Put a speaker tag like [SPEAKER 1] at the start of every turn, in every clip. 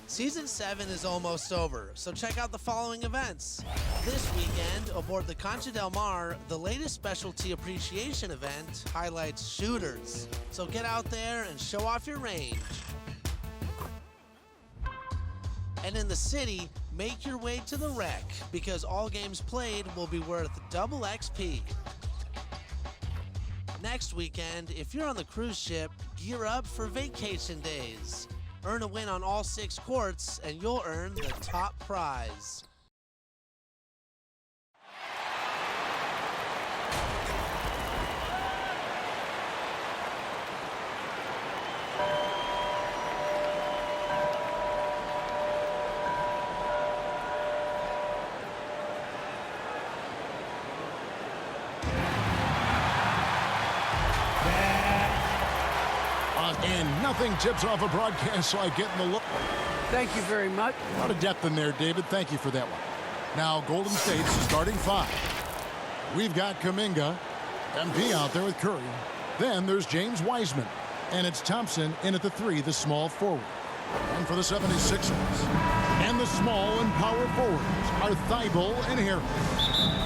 [SPEAKER 1] Season 7 is almost over, so check out the following events. This weekend, aboard the Concha del Mar, the latest specialty appreciation event highlights shooters. So get out there and show off your range. And in the city, make your way to the Rec, because all games played will be worth double XP. Next weekend, if you're on the cruise ship, gear up for vacation days. Earn a win on all 6 courts, and you'll earn the top prize.
[SPEAKER 2] And nothing tips off a broadcast like getting the look.
[SPEAKER 3] Thank you very much.
[SPEAKER 2] A lot of depth in there, David. Thank you for that one. Now, Golden State's starting 5. We've got Kuminga, MP out there with Curry. Then there's James Wiseman. And it's Thompson in at the 3, the small forward. And for the 76ers. And the small and power forwards are Thibault and Harris.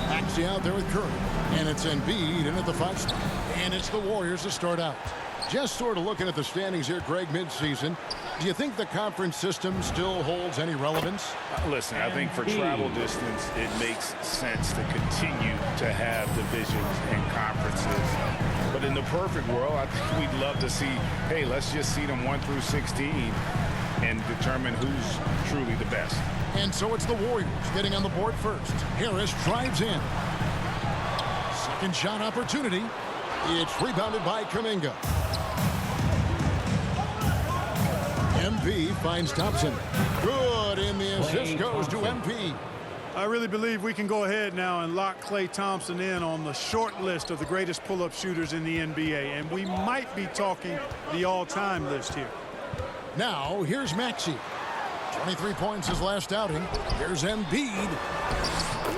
[SPEAKER 2] Maxey out there with Curry. And it's Embiid in at the 5 spot. And it's the Warriors to start out. Just sort of looking at the standings here, Greg, midseason. Do you think the conference system still holds any relevance?
[SPEAKER 4] Listen, I think for travel distance, it makes sense to continue to have divisions and conferences. But in the perfect world, I think we'd love to see, hey, let's just see them 1 through 16 and determine who's truly the best.
[SPEAKER 2] And so it's the Warriors getting on the board first. Harris drives in. Second shot opportunity. It's rebounded by Kuminga. MP finds Thompson. Good, and the assist goes to MP.
[SPEAKER 5] I really believe we can go ahead now and lock Klay Thompson in on the short list of the greatest pull-up shooters in the NBA, and we might be talking the all-time list here.
[SPEAKER 2] Now, here's Maxey. 23 points his last outing. Here's Embiid.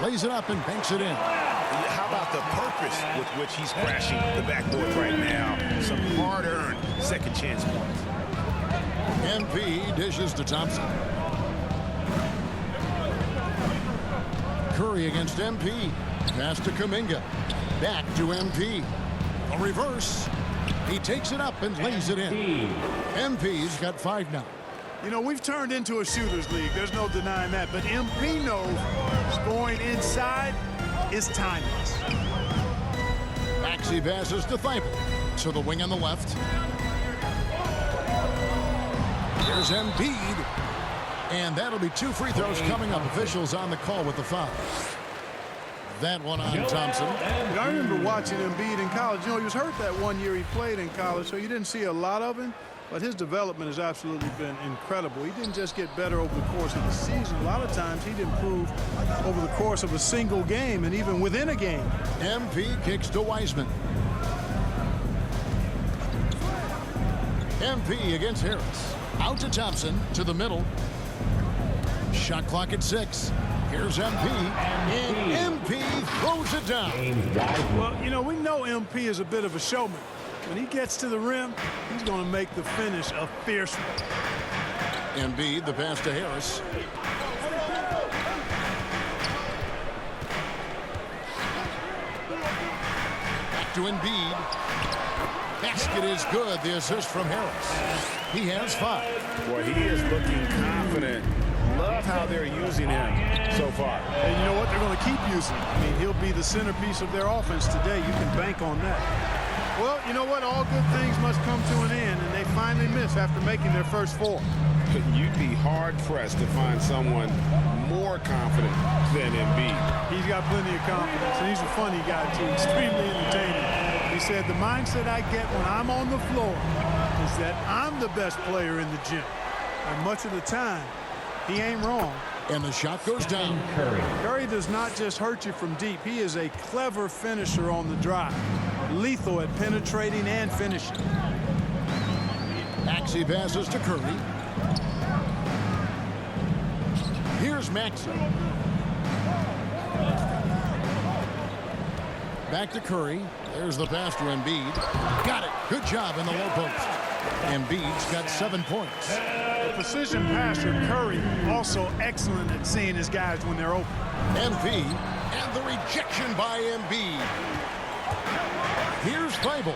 [SPEAKER 2] Lays it up and banks it in.
[SPEAKER 4] How about the purpose with which he's crashing the backboard right now? Some hard-earned second chance points.
[SPEAKER 2] MP dishes to Thompson. Curry against MP. Pass to Kuminga. Back to MP. A reverse. He takes it up and lays it in. MP's got 5 now.
[SPEAKER 5] You know, we've turned into a shooter's league. There's no denying that. But MP knows scoring inside is timeless.
[SPEAKER 2] Maxey passes to Thibault. To the wing on the left. Here's Embiid. And that'll be 2 free throws coming up. Officials on the call with the foul. That one on Thompson.
[SPEAKER 5] I remember watching Embiid in college. You know, he was hurt that 1 year he played in college, so you didn't see a lot of him. But his development has absolutely been incredible. He didn't just get better over the course of the season. A lot of times he'd improve over the course of a single game and even within a game.
[SPEAKER 2] MP kicks to Wiseman. MP against Harris. Out to Thompson, to the middle. Shot clock at 6. Here's MP. And MP throws it down.
[SPEAKER 5] Well, you know, we know MP is a bit of a showman. When he gets to the rim, he's going to make the finish a fierce one.
[SPEAKER 2] Embiid, the pass to Harris. Back to Embiid. Basket is good. The assist from Harris. He has 5.
[SPEAKER 4] Boy, he is looking confident. Love how they're using him so far.
[SPEAKER 5] And you know what? They're going to keep using him. I mean, he'll be the centerpiece of their offense today. You can bank on that. Well, you know what? All good things must come to an end, and they finally miss after making their first 4.
[SPEAKER 4] You'd be hard-pressed to find someone more confident than Embiid.
[SPEAKER 5] He's got plenty of confidence, and he's a funny guy, too. Extremely entertaining. He said, the mindset I get when I'm on the floor is that I'm the best player in the gym. And much of the time, he ain't wrong.
[SPEAKER 2] And the shot goes down.
[SPEAKER 5] Curry does not just hurt you from deep. He is a clever finisher on the drive. Lethal at penetrating and finishing.
[SPEAKER 2] Maxey passes to Curry. Here's Maxey. Back to Curry. There's the pass to Embiid. Got it. Good job in the low post. Embiid's got 7 points.
[SPEAKER 5] The precision passer, Curry, also excellent at seeing his guys when they're open.
[SPEAKER 2] MP, and the rejection by Embiid. Here's Thibault.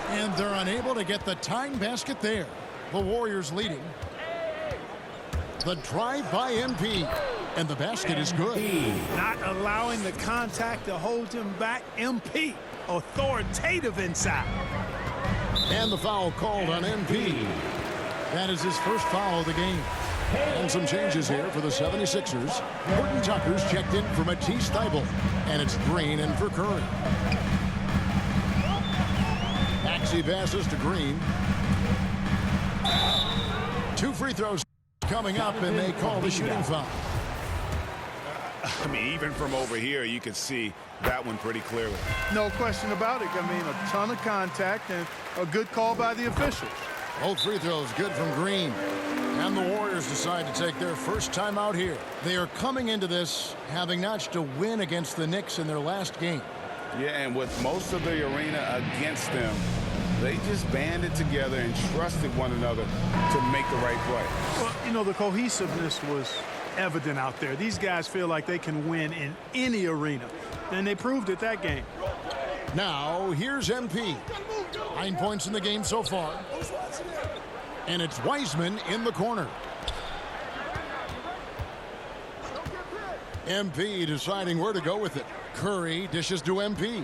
[SPEAKER 2] And they're unable to get the tying basket there. The Warriors leading. The drive by MP. And the basket is good.
[SPEAKER 5] Not allowing the contact to hold him back. MP, authoritative inside.
[SPEAKER 2] And the foul called on MP. That is his first foul of the game. And some changes here for the 76ers. Horton Tucker's checked in for Matisse Thybulle. And it's Green in for Curry. Maxey passes to Green. 2 free throws coming up, and they call the shooting foul.
[SPEAKER 4] I mean, even from over here, you can see that one pretty clearly.
[SPEAKER 5] No question about it. I mean, a ton of contact and a good call by the officials.
[SPEAKER 2] Both free throws good from Green. And the Warriors decide to take their first time out here. They are coming into this having notched a win against the Knicks in their last game.
[SPEAKER 4] Yeah, and with most of the arena against them, they just banded together and trusted one another to make the right play.
[SPEAKER 5] Well, you know, the cohesiveness was evident out there. These guys feel like they can win in any arena, and they proved it that game.
[SPEAKER 2] Now, here's MP. 9 points in the game so far. And it's Wiseman in the corner. MP deciding where to go with it. Curry dishes to MP.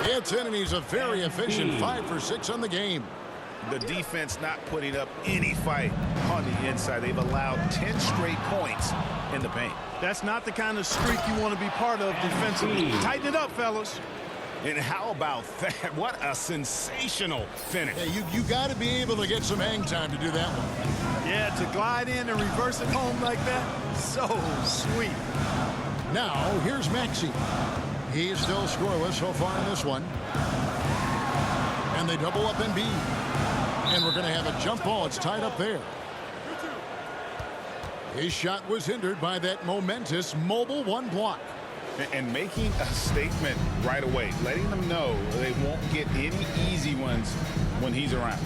[SPEAKER 2] It's in, and he's a very efficient 5 for 6 on the game.
[SPEAKER 4] The defense not putting up any fight on the inside. They've allowed 10 straight points in the paint.
[SPEAKER 5] That's not the kind of streak you want to be part of defensively. Tighten it up, fellas.
[SPEAKER 4] And how about that? What a sensational finish.
[SPEAKER 2] Yeah, you got to be able to get some hang time to do that one.
[SPEAKER 5] Yeah, to glide in and reverse it home like that, so sweet.
[SPEAKER 2] Now, here's Maxey. He's still scoreless so far in this one. And they double up Embiid. And we're going to have a jump ball. It's tied up there. His shot was hindered by that momentous mobile 1 block.
[SPEAKER 4] And making a statement right away, letting them know they won't get any easy ones when he's around.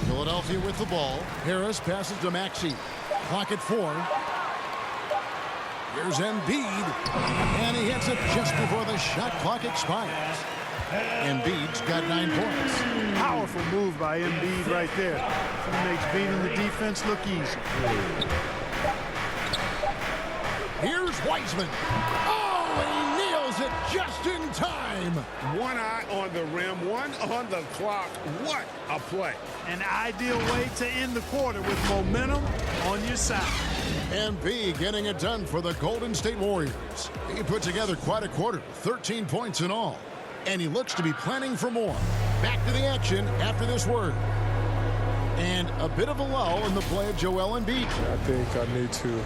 [SPEAKER 2] Philadelphia with the ball. Harris passes to Maxey. Clock at 4. Here's Embiid. And he hits it just before the shot clock expires. Embiid's got 9 points.
[SPEAKER 5] Powerful move by Embiid right there. He makes beating the defense look easy.
[SPEAKER 2] Here's Wiseman. Oh, he nails it just in time.
[SPEAKER 4] One eye on the rim, one on the clock. What a play.
[SPEAKER 5] An ideal way to end the quarter with momentum on your side.
[SPEAKER 2] Embiid getting it done for the Golden State Warriors. He put together quite a quarter, 13 points in all. And he looks to be planning for more. Back to the action after this word. And a bit of a lull in the play of Joel Embiid.
[SPEAKER 3] I think I need to,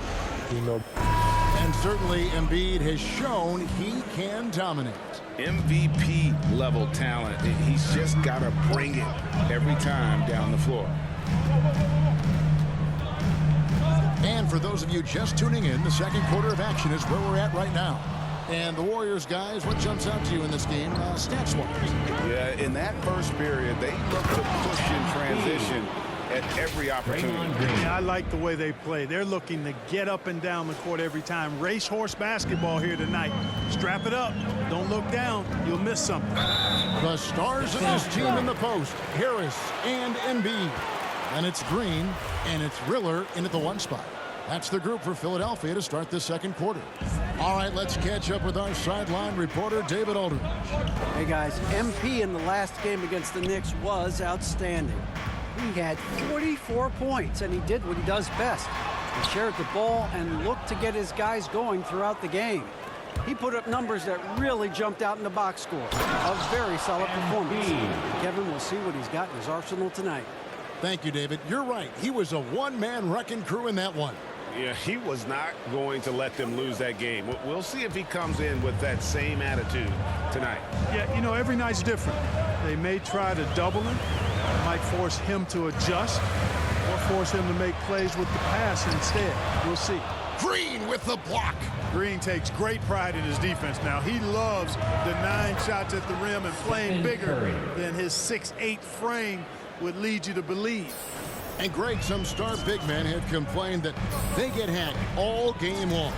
[SPEAKER 2] And certainly Embiid has shown he can dominate.
[SPEAKER 4] MVP level talent. He's just got to bring it every time down the floor.
[SPEAKER 2] And for those of you just tuning in, the second quarter of action is where we're at right now. And the Warriors, guys, what jumps out to you in this game, stats-wise?
[SPEAKER 4] Yeah, in that first period, they looked to push in transition at every opportunity.
[SPEAKER 5] Yeah, I like the way they play. They're looking to get up and down the court every time. Racehorse basketball here tonight. Strap it up. Don't look down. You'll miss something.
[SPEAKER 2] The stars of this team in the post, Harris and Embiid. And it's Green, and it's Riller in at the 1 spot. That's the group for Philadelphia to start this second quarter. All right, let's catch up with our sideline reporter, David Aldridge.
[SPEAKER 6] Hey, guys, MP in the last game against the Knicks was outstanding. He had 44 points, and he did what he does best. He shared the ball and looked to get his guys going throughout the game. He put up numbers that really jumped out in the box score. A very solid performance. Kevin will see what he's got in his arsenal tonight.
[SPEAKER 2] Thank you, David. You're right. He was a one-man wrecking crew in that one.
[SPEAKER 4] Yeah, he was not going to let them lose that game. We'll see if he comes in with that same attitude tonight.
[SPEAKER 5] Yeah, you know, every night's different. They may try to double him. Might force him to adjust. or force him to make plays with the pass instead. We'll see.
[SPEAKER 2] Green with the block.
[SPEAKER 5] Green takes great pride in his defense now. He loves the 9 shots at the rim and playing bigger than his 6'8" frame would lead you to believe.
[SPEAKER 2] And Greg, some star big men had complained that they get hacked all game long.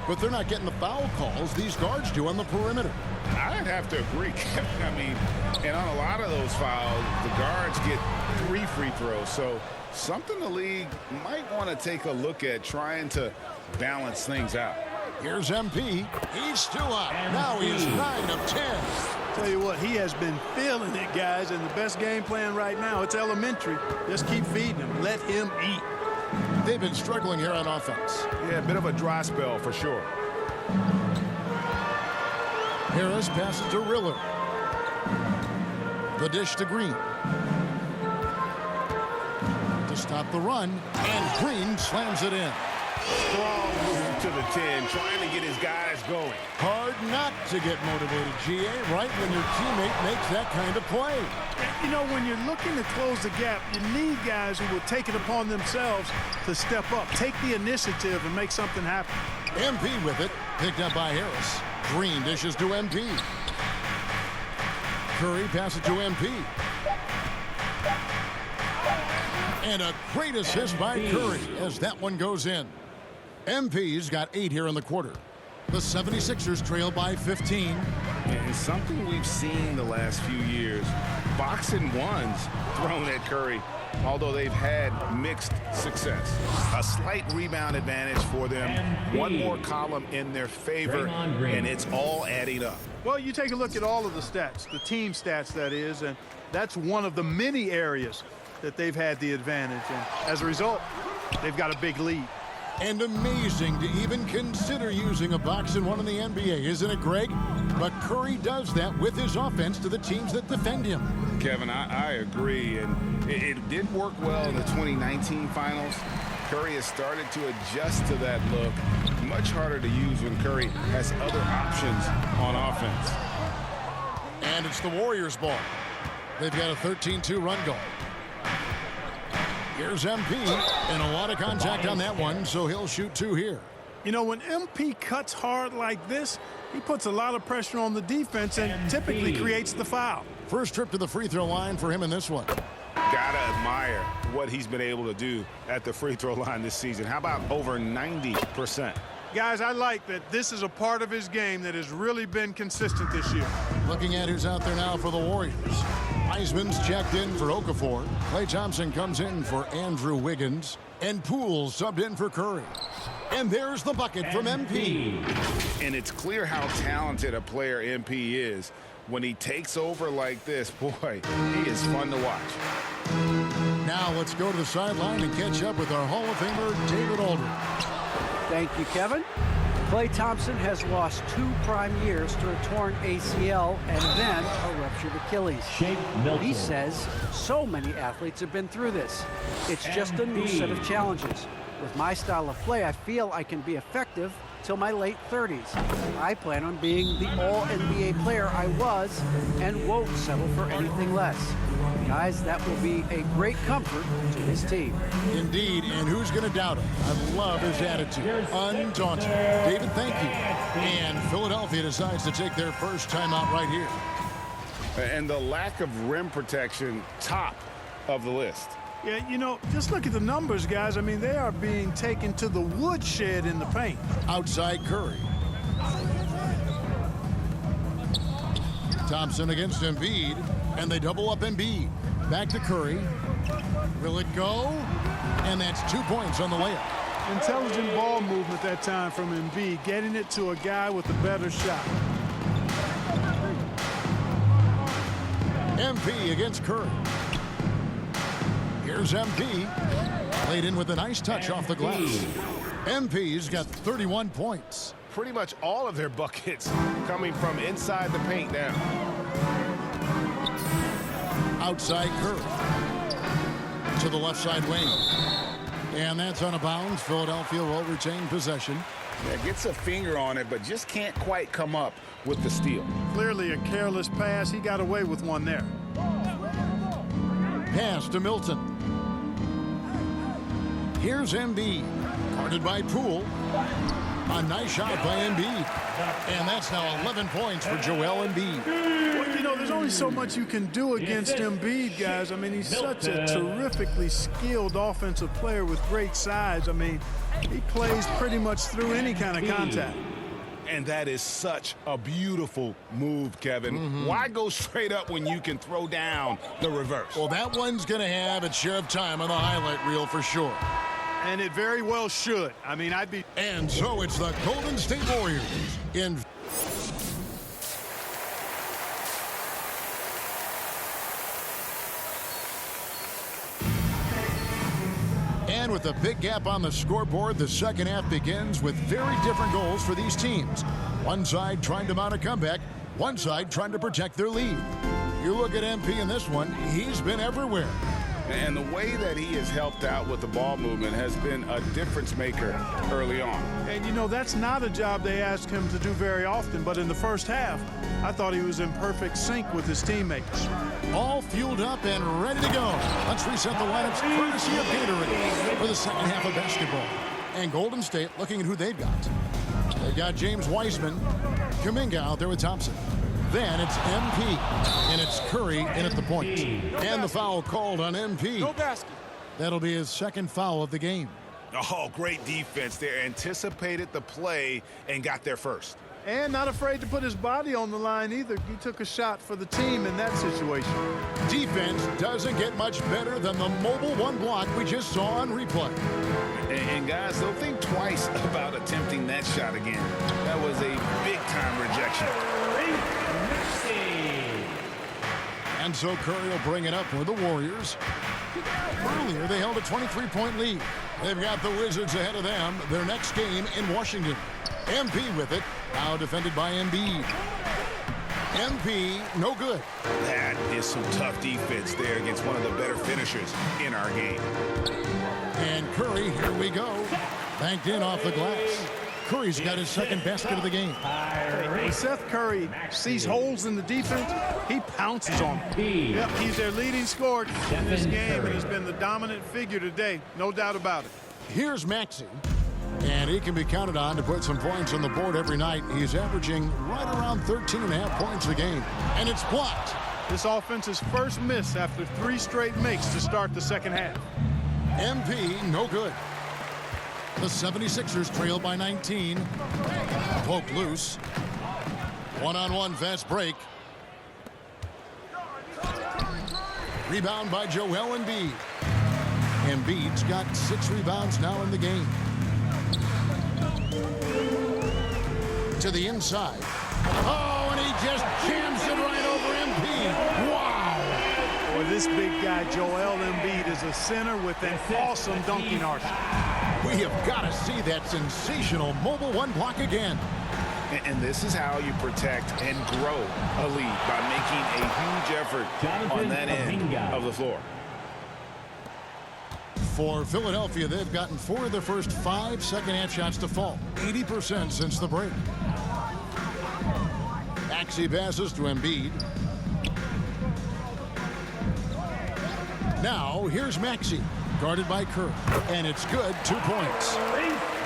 [SPEAKER 2] But they're not getting the foul calls these guards do on the perimeter.
[SPEAKER 4] I'd have to agree, Kevin. I mean, and on a lot of those fouls, the guards get 3 free throws. So something the league might want to take a look at, trying to balance things out.
[SPEAKER 2] Here's MP. He's still up. Now he's 9 of 10.
[SPEAKER 5] Tell you what, he has been feeling it, guys, and the best game plan right now, it's elementary. Just keep feeding him. Let him eat.
[SPEAKER 2] They've been struggling here on offense.
[SPEAKER 4] Yeah, a bit of a dry spell for sure.
[SPEAKER 2] Harris passes to Riller. The dish to Green. To stop the run, and Green slams it in.
[SPEAKER 4] Strong move to the 10, trying to get his guys going.
[SPEAKER 2] Hard not to get motivated, GA, right when your teammate makes that kind of play.
[SPEAKER 5] You know, when you're looking to close the gap, you need guys who will take it upon themselves to step up, take the initiative, and make something happen.
[SPEAKER 2] MP with it, picked up by Harris. Green dishes to MP. Curry passes to MP. And a great assist by Curry as that one goes in. MP's got 8 here in the quarter. The 76ers trail by 15.
[SPEAKER 4] And something we've seen the last few years, boxing ones thrown at Curry, although they've had mixed success. A slight rebound advantage for them. One more column in their favor, and it's all adding up.
[SPEAKER 5] Well, you take a look at all of the stats, the team stats, that is, and that's one of the many areas that they've had the advantage. And as a result, they've got a big lead.
[SPEAKER 2] And amazing to even consider using a boxing one in the NBA, isn't it, Greg? But Curry does that with his offense to the teams that defend him.
[SPEAKER 4] Kevin, I agree, and it did work well in the 2019 finals. Curry has started to adjust to that look. Much harder to use when Curry has other options on offense.
[SPEAKER 2] And it's the Warriors' ball. They've got a 13-2 run going. Here's MP, and a lot of contact on that one, so he'll shoot 2 here.
[SPEAKER 5] You know, when MP cuts hard like this, he puts a lot of pressure on the defense and typically creates the foul.
[SPEAKER 2] First trip to the free throw line for him in this one.
[SPEAKER 4] Gotta admire what he's been able to do at the free throw line this season. How about over 90%?
[SPEAKER 5] Guys, I like that this is a part of his game that has really been consistent this year.
[SPEAKER 2] Looking at who's out there now for the Warriors. Wiseman's checked in for Okafor. Klay Thompson comes in for Andrew Wiggins. And Poole subbed in for Curry. And there's the bucket from MP.
[SPEAKER 4] And it's clear how talented a player MP is. When he takes over like this, boy, he is fun to watch.
[SPEAKER 2] Now let's go to the sideline and catch up with our Hall of Famer, David Aldridge.
[SPEAKER 6] Thank you, Kevin. Klay Thompson has lost 2 prime years to a torn ACL and then a ruptured Achilles. He says so many athletes have been through this. It's just a new set of challenges. With my style of play, I feel I can be effective till my late 30s. I plan on being the all-NBA player I was and won't settle for anything less. Guys, that will be a great comfort to his team.
[SPEAKER 2] Indeed, and who's going to doubt him? I love his attitude. Undaunted. David, thank you. And Philadelphia decides to take their first timeout right here.
[SPEAKER 4] And the lack of rim protection, top of the list.
[SPEAKER 5] Yeah, you know, just look at the numbers, guys. I mean, they are being taken to the woodshed in the paint.
[SPEAKER 2] Outside Curry. Thompson against Embiid, and they double up Embiid. Back to Curry. Will it go? And that's 2 points on the layup.
[SPEAKER 5] Intelligent ball movement that time from Embiid, getting it to a guy with a better shot.
[SPEAKER 2] MP against Curry. Here's MP. Played in with a nice touch off the glass. MP's got 31 points.
[SPEAKER 4] Pretty much all of their buckets coming from inside the paint now.
[SPEAKER 2] Outside Curry. To the left side wing. And that's on a bounce. Philadelphia will retain possession.
[SPEAKER 4] Yeah, gets a finger on it, but just can't quite come up with the steal.
[SPEAKER 5] Clearly a careless pass. He got away with one there.
[SPEAKER 2] Pass to Milton. Here's Embiid, guarded by Poole. A nice shot by Embiid. And that's now 11 points for Joel Embiid.
[SPEAKER 5] Well, you know, there's only so much you can do against Embiid, guys. I mean, he's such a terrifically skilled offensive player with great size. I mean, he plays pretty much through any kind of contact.
[SPEAKER 4] And that is such a beautiful move, Kevin. Why go straight up when you can throw down the reverse?
[SPEAKER 2] Well, that one's going to have its share of time on the highlight reel for sure.
[SPEAKER 5] And it very well should. I mean, I'd be...
[SPEAKER 2] And so it's the Golden State Warriors in... And with a big gap on the scoreboard, the second half begins with very different goals for these teams. One side trying to mount a comeback, one side trying to protect their lead. You look at MP in this one, he's been everywhere.
[SPEAKER 4] And the way that he has helped out with the ball movement has been a difference maker early on.
[SPEAKER 5] And, you know, that's not a job they ask him to do very often. But in the first half, I thought he was in perfect sync with his teammates.
[SPEAKER 2] All fueled up and ready to go. Let's reset the lineups courtesy of Gatorade for the second half of basketball. And Golden State looking at who they've got. They've got James Wiseman, Kuminga out there with Thompson. Then it's MP, and it's Curry in at the point. And the foul called on MP.
[SPEAKER 5] No basket.
[SPEAKER 2] That'll be his second foul of the game.
[SPEAKER 4] Oh, great defense there. Anticipated the play and got there first.
[SPEAKER 5] And not afraid to put his body on the line either. He took a shot for the team in that situation.
[SPEAKER 2] Defense doesn't get much better than the mobile one block we just saw on replay.
[SPEAKER 4] And guys, don't think twice about attempting that shot again. That was a big-time rejection.
[SPEAKER 2] And so Curry will bring it up for the Warriors. Earlier, they held a 23-point lead. They've got the Wizards ahead of them. Their next game in Washington. MP with it. Now defended by Embiid. MP, no good.
[SPEAKER 4] That is some tough defense there against one of the better finishers in our game.
[SPEAKER 2] And Curry, here we go. Banked in off the glass. Curry's got his second basket of the game.
[SPEAKER 5] When Seth Curry sees holes in the defense, he pounces on them. Yep, he's their leading scorer in this game, and he's been the dominant figure today, no doubt about it.
[SPEAKER 2] Here's Maxey, and he can be counted on to put some points on the board every night. He's averaging right around 13.5 points a game, and it's blocked.
[SPEAKER 5] This offense's first miss after 3 straight makes to start the second half.
[SPEAKER 2] MP, no good. The 76ers trail by 19. Poke loose. One-on-one fast break. Rebound by Joel Embiid. Embiid's got 6 rebounds now in the game. To the inside. Oh, and he just jams it right over Embiid. Wow.
[SPEAKER 5] Boy, this big guy, Joel Embiid, is a center with an awesome dunking arsenal.
[SPEAKER 2] We have got to see that sensational mobile one block again.
[SPEAKER 4] And this is how you protect and grow a lead, by making a huge effort on that end of the floor.
[SPEAKER 2] For Philadelphia, they've gotten 4 of their first 5 second-half shots to fall. 80% since the break. Maxey passes to Embiid. Now, here's Maxey, guarded by Curry. And it's good, 2 points.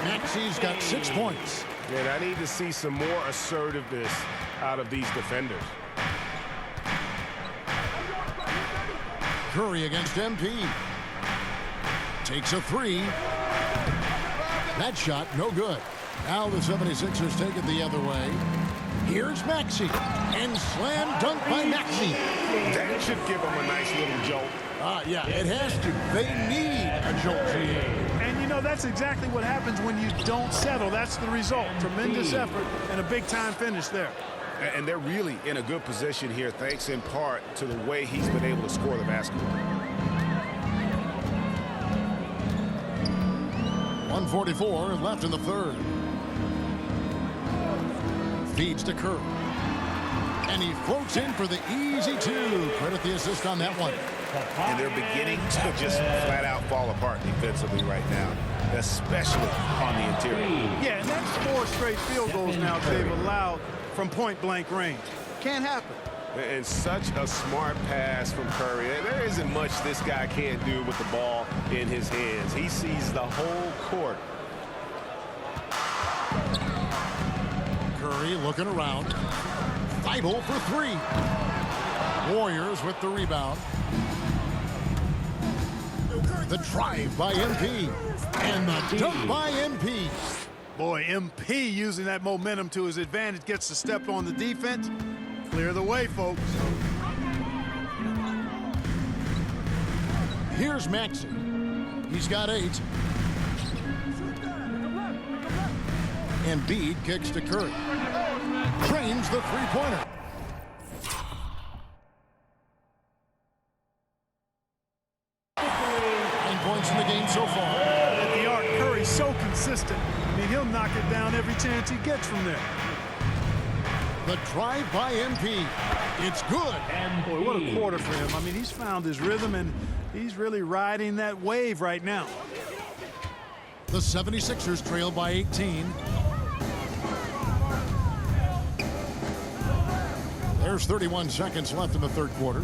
[SPEAKER 2] Maxey's got 6 points.
[SPEAKER 3] And I need to see some more assertiveness out of these defenders.
[SPEAKER 2] Curry against MP. Takes a 3. That shot, no good. Now the 76ers take it the other way. Here's Maxey. And slam dunk by Maxey.
[SPEAKER 3] That should give them a nice little jolt.
[SPEAKER 2] Yeah, it has to. They need a jolt.
[SPEAKER 5] And, you know, that's exactly what happens when you don't settle. That's the result. Tremendous effort and a big-time finish there.
[SPEAKER 4] And they're really in a good position here, thanks in part to the way he's been able to score the basketball.
[SPEAKER 2] 1:44 left in the third. Feeds to Curry. And he floats in for the easy 2. Credit the assist on that one.
[SPEAKER 4] And they're beginning to just flat out fall apart defensively right now, especially on the interior.
[SPEAKER 5] Yeah, and that's 4 straight field goals now they've allowed from point-blank range. Can't happen.
[SPEAKER 3] And such a smart pass from Curry. There isn't much this guy can't do with the ball in his hands. He sees the whole court.
[SPEAKER 2] Curry looking around. Thibault for three. Warriors with the rebound. The drive by MP. And the dunk by MP.
[SPEAKER 5] Boy, MP using that momentum to his advantage, gets to step on the defense. Clear the way, folks.
[SPEAKER 2] Here's Maxey. He's got 8. Embiid kicks to Curry. Trains the three-pointer. Points in the game so far.
[SPEAKER 5] At the arc, Curry's so consistent. I mean, he'll knock it down every chance he gets from there.
[SPEAKER 2] The drive by MP. It's good.
[SPEAKER 5] Boy, what a quarter for him. I mean, he's found his rhythm, and he's really riding that wave right now.
[SPEAKER 2] The 76ers trail by 18. There's 31 seconds left in the third quarter.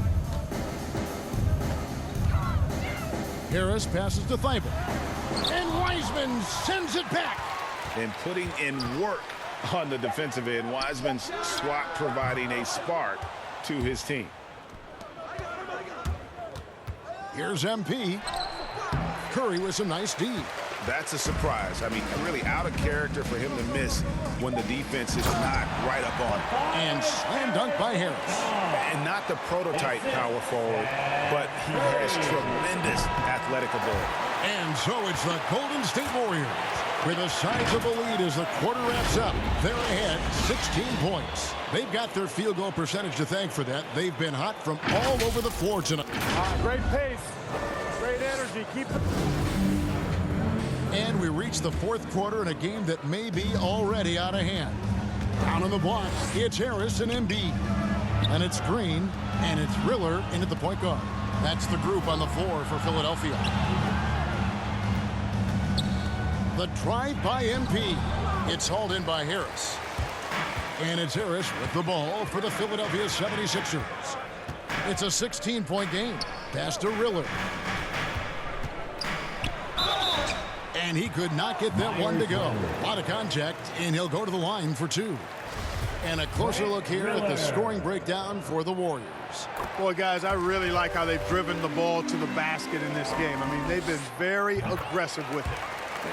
[SPEAKER 2] Harris passes to Thibault. And Wiseman sends it back.
[SPEAKER 4] And putting in work on the defensive end. Wiseman's swat providing a spark to his team.
[SPEAKER 2] Here's MP. Curry with some nice D.
[SPEAKER 4] That's a surprise. I mean, really out of character for him to miss when the defense is not right up on him.
[SPEAKER 2] And slam dunk by Harris.
[SPEAKER 4] And not the prototype power forward, but he has tremendous athletic ability.
[SPEAKER 2] And so it's the Golden State Warriors with a sizable lead as the quarter wraps up. They're ahead 16 points. They've got their field goal percentage to thank for that. They've been hot from all over the floor tonight.
[SPEAKER 5] Great pace, great energy. Keep it.
[SPEAKER 2] And we reach the fourth quarter in a game that may be already out of hand. Down on the block, it's Harris and Embiid. And it's Green, and it's Riller in at the point guard. That's the group on the floor for Philadelphia. The drive by MP. It's hauled in by Harris. And it's Harris with the ball for the Philadelphia 76ers. It's a 16-point game. Pass to Riller. And he could not get that one to go. A lot of contact, and he'll go to the line for 2. And a closer look here at the scoring breakdown for the Warriors.
[SPEAKER 5] Boy, guys, I really like how they've driven the ball to the basket in this game. I mean, they've been very aggressive with it.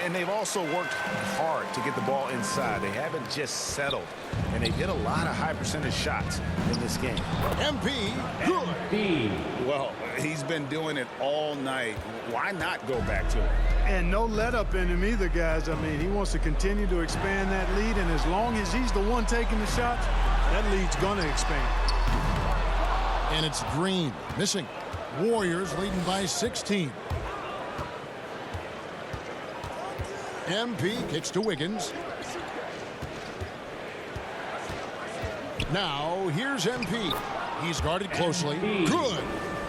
[SPEAKER 4] And they've also worked hard to get the ball inside. They haven't just settled. And they've hit a lot of high percentage shots in this game.
[SPEAKER 2] MP, good.
[SPEAKER 4] Well, he's been doing it all night. Why not go back to it?
[SPEAKER 5] And no let up in him either, guys. I mean, he wants to continue to expand that lead, and as long as he's the one taking the shots, that lead's going to expand.
[SPEAKER 2] And it's Green missing. Warriors leading by 16. MP kicks to Wiggins. Now here's MP. He's guarded closely. Good.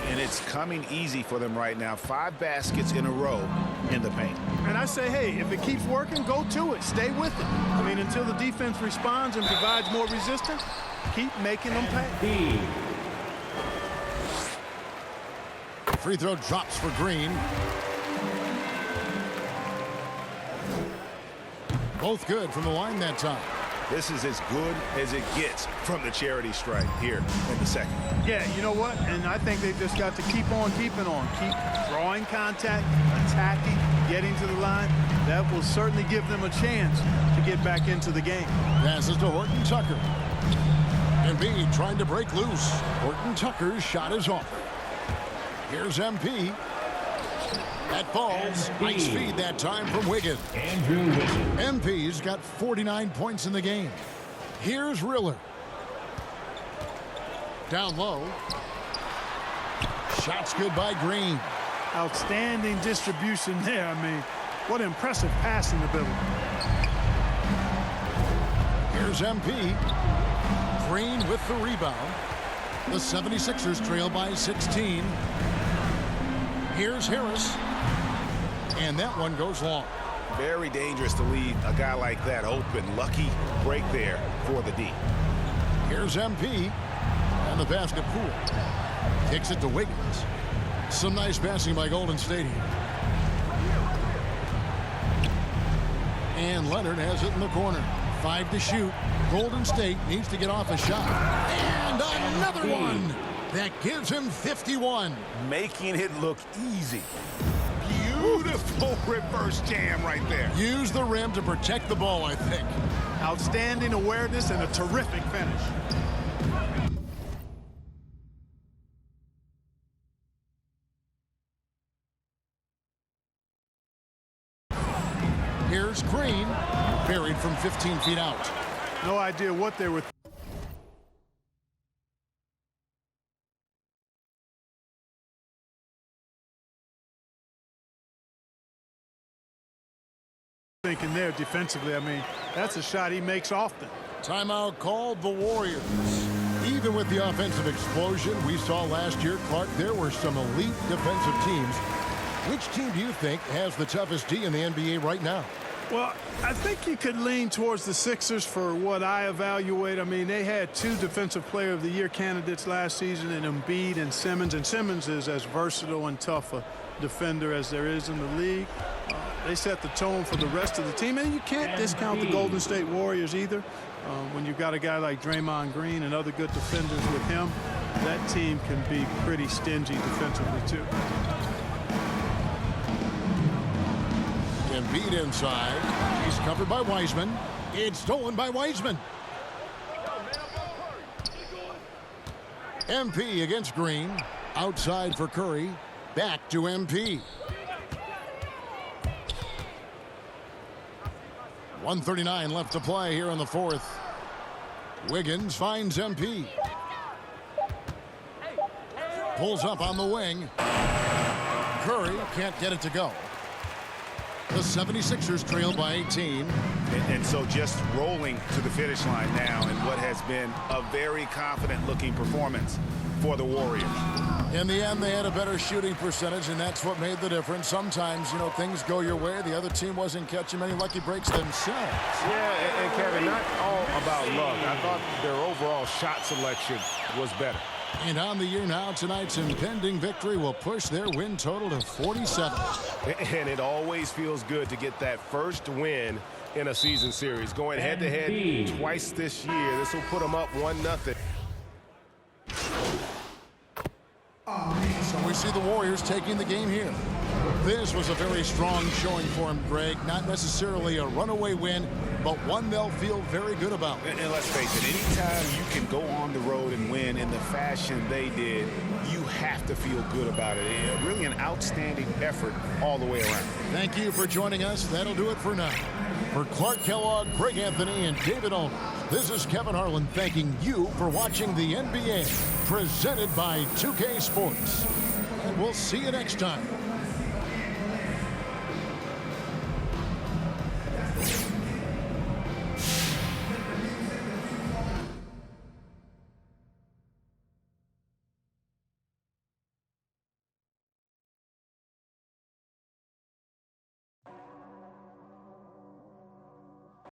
[SPEAKER 4] And it's coming easy for them right now. 5 baskets in a row in the paint.
[SPEAKER 5] And I say, hey, if it keeps working, go to it. Stay with it. I mean, until the defense responds and provides more resistance, keep making them pay.
[SPEAKER 2] Free throw drops for Green. Both good from the line that time.
[SPEAKER 4] This is as good as it gets from the charity stripe here in the second.
[SPEAKER 5] Yeah, you know what? And I think they've just got to keep on keeping on. Keep drawing contact, attacking, getting to the line. That will certainly give them a chance to get back into the game.
[SPEAKER 2] Passes to Horton Tucker. Embiid trying to break loose. Horton Tucker's shot is off. Here's MP. That falls. Nice feed that time from Wiggins. MP's got 49 points in the game. Here's Riller. Down low. Shots good by Green.
[SPEAKER 5] Outstanding distribution there. I mean, what impressive passing ability.
[SPEAKER 2] Here's MP. Green with the rebound. The 76ers trail by 16. Here's Harris. And that one goes long.
[SPEAKER 4] Very dangerous to leave a guy like that open. Lucky break there for the D.
[SPEAKER 2] Here's MP. And the basket Poole. Kicks it to Wiggins. Some nice passing by Golden State here. And Leonard has it in the corner. 5 to shoot. Golden State needs to get off a shot. And another one. That gives him 51.
[SPEAKER 3] Making it look easy. Beautiful reverse jam right there.
[SPEAKER 2] Use the rim to protect the ball, I think.
[SPEAKER 5] Outstanding awareness and a terrific finish.
[SPEAKER 2] Here's Green. Buried from 15 feet out.
[SPEAKER 5] No idea what they were thinking there defensively. I mean, that's a shot he makes often.
[SPEAKER 2] Timeout called the Warriors. Even with the offensive explosion we saw last year, Clark, there were some elite defensive teams. Which team do you think has the toughest D in the NBA right now?
[SPEAKER 5] Well, I think you could lean towards the Sixers for what I evaluate. I mean, they had 2 Defensive Player of the Year candidates last season in Embiid and Simmons. And Simmons is as versatile and tough a defender as there is in the league. They set the tone for the rest of the team. And you can't discount the Golden State Warriors either. When you've got a guy like Draymond Green and other good defenders with him, that team can be pretty stingy defensively too.
[SPEAKER 2] Embiid inside. He's covered by Wiseman. It's stolen by Wiseman. MP against Green. Outside for Curry. Back to MP. 1:39 left to play here in the fourth. Wiggins finds MP. Pulls up on the wing. Curry can't get it to go. The 76ers trail by 18.
[SPEAKER 4] And so just rolling to the finish line now in what has been a very confident-looking performance for the Warriors.
[SPEAKER 2] In the end, they had a better shooting percentage, and that's what made the difference. Sometimes, you know, things go your way. The other team wasn't catching many lucky breaks themselves.
[SPEAKER 3] Yeah, and Kevin, not all about luck. I thought their overall shot selection was better.
[SPEAKER 2] And on the year now, tonight's impending victory will push their win total to 47.
[SPEAKER 3] And it always feels good to get that first win in a season series. Going head-to-head twice this year. This will put them up 1-0.
[SPEAKER 2] So we see the Warriors taking the game here. This was a very strong showing for them, Greg. Not necessarily a runaway win, but one they'll feel very good about.
[SPEAKER 4] And let's face it, anytime you can go on the road and win in the fashion they did, you have to feel good about it. Really an outstanding effort all the way around.
[SPEAKER 2] Thank you for joining us. That'll do it for now. For Clark Kellogg, Greg Anthony, and David Olin, this is Kevin Harlan thanking you for watching the NBA, presented by 2K Sports. And we'll see you next time.